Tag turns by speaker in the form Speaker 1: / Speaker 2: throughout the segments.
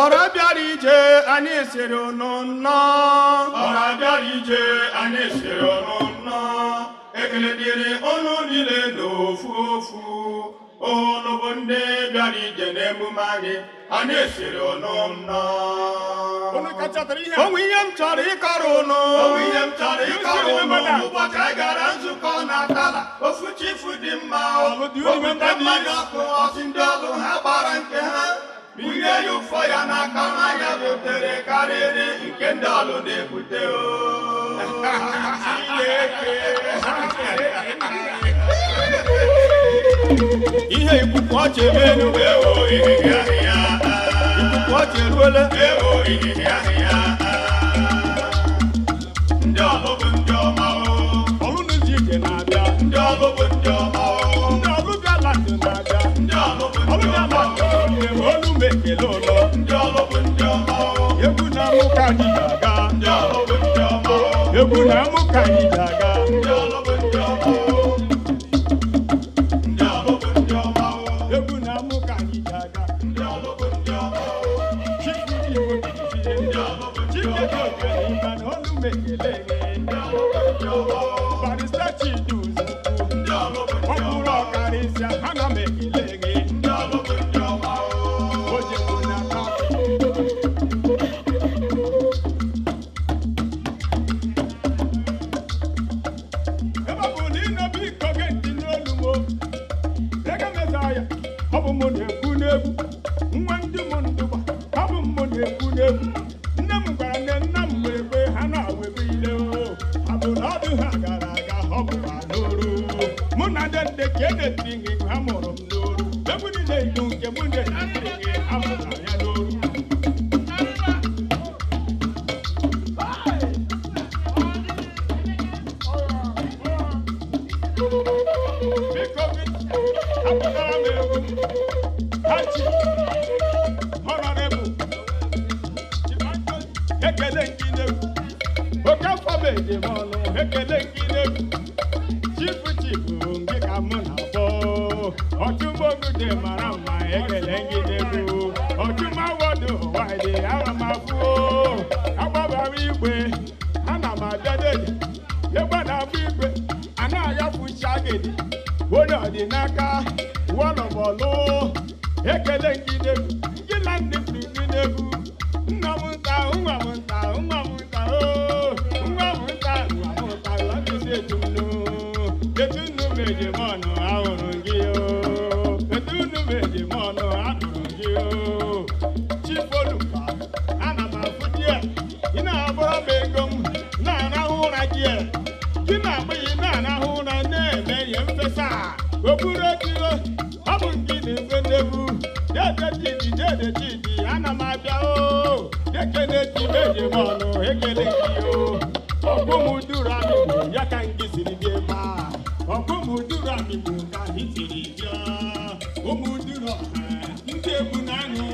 Speaker 1: Ora biarije ani sero nonna. Ora biarije ani sero nonna. Ekele dire ono nile no fufu. Ono bonde biarije ne mumage ani sero nonna. Owiyam chari karono. Owiyam chari karono. Ubaka garanzu kona kala. Ofuchi fudimma. Ofudimma yako osindalo habaranke ha. Biye yu faya na kama ya butere karere ikendalo de buteo. Ihe ikuku chebenu ewo ihe ya. Ikuku cheruele ewo ihe ya. Ndalo bunjo mao. Olu nzike na bia. Ndalo bunjo mao. Ndalo bia lati na bia. Ndalo bunjo mao. Olu meke lolo. Ndalo bunjo mao. Yebu na muka ni daga. Ndalo bunjo mao. Yebu na muka ni daga. Ndalo bunjo mao. Ndalo bunjo mao. Yebu na muka ni daga. Ndalo bunjo mao. Chikudi wobi. Ndalo bunjo mao. Chikudi olu meke lege. Ndalo bunjo mao. Barista chiduzu. Ndalo bunjo mao. Okuro karisia hana meke lege. Ndalo bunjo mao. Oje kuna ka. Eba buni no bi kogenti n'olumo. Ega mesaya. Obu mo na-ekwu n'egwu. Nwa ndị m ndụba. Obu mo na-ekwu n'egwu. Nne m gwara nne nna m webe ha na-awebe ile o. Abụ na ọdụ ha gara aga ọ bụ ha n'oru. Mụ na ndị nde ka edetiri gị ha mụrụ m n'oru. Egwu niile ilu nke mụ na-edetiri gị ha mụrụ ya n'oru. Biko gị, apụtara m egwu. Hachi, honorable, ekele gị n'egwu. Oke afọ m eji m ọnụ, ekele gị n'egwu. Chifu nke ka mụ na-akpọ. Ọchụmogụ dị mara mma, ekele gị n'egwu. Ọchụmawọdụ waịdị ara m afụ. Agbabara igwe, ana m abịa dede. Egbe na-abụ igwe, a na-ayafuchi agịdị. Onye ọdịnaka, wọlọbọlụ. Ekele gị n'egwu, gị na ndị pụrụ gị n'egwu. Nna m nta, nwa m nta, nwa m nta, oo. Nwa m nta, nwa m nta, ọ dịzi etu m nụ. Etu nnu m eji m ọnụ ahụrụ gị oo. Etu nnu m eji m ọnụ ahụrụ gị oo. Chifolukwa, ana m afụ di ya. Ị na-abụrụ m ego m, na-arahụ ụra gị ya. Gị na-agba ya na-arahụ ụra na-eme ihe mfesa. Okpuru okiro, ọ bụ gị na-efe n'egwu. Dede chidi, ana m abịa oo. Ekele ti m eji m ọnụ, ekele gị oo. Ọgwụ m duru amịgbo, ya ka m gị siri bịa ebe a. Ọgwụ m duru amịgbo ka anyị siri bịa. Ụmụ duru ọha, ndị egwu na-aṅụ,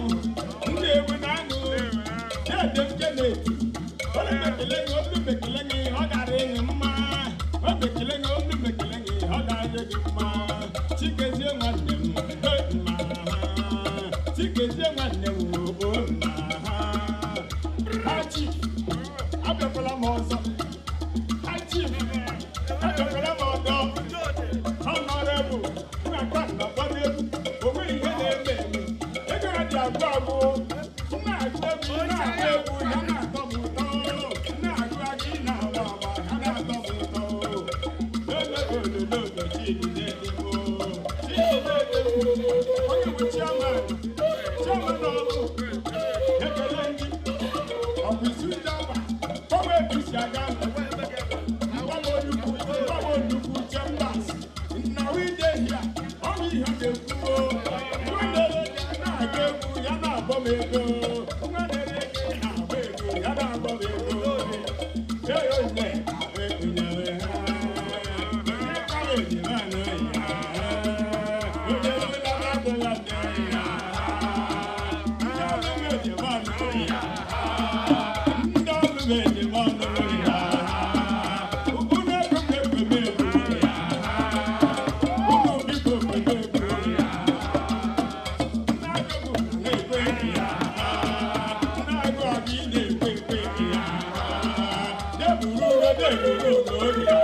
Speaker 1: ndị egwu na-aṅụ. Dede m keneti, olu mekele gị, olu mekele gị, ọ gara ịṅụ mma. O mekele gị, olu mekele gị, ọ ga-adị gị mma. Chikezie nwanne m, mma ha. Chikezie nwanne m, mma ha. Hachi, abịakwala m ọzọ. Hachi, abịakwala m ọzọ. Honorable, na-akpa nnọkọta egwu, o nweghị ihe na-eme eme. Ego ha dị agwụ agwụ. Na-agụ egwu, na-agụ egwu, ha na-atọ m ụtọ. Na-agụ agụ, ị na-agba agba, ha na-atọ m ụtọ. Ololo, Chidi na-ede m oo. Chidi na-ede m oo. Onye bụ chairman ọrụ. Ekele ndị ọkwụsị ndị ọba, gbanwe ebisi aga gbanwe nnukwu chambers. Nna wide hia, ọ bụ ihe na-ekwu o. Nwa na-ere na-agba egwu, ya na-agbọ m ego. Nwa na-ere na-agba ego, ya na-agbọ m ego. Eyo nne, ekwenyere ha. Onye kara ejima anụ ya. Onye ọbụla na-adọla nne ya. Ndị ọlụm ejima anụ ya. Ndị ọlụm ejima anụ ya. Ụkwụ na-ego m ekweme ego ya. Ụmụ biko ekweme ego ya. Ndị agụgụ na-ekwe ya. bi na-ekwe ekwe ya. Deburu n'oge ya.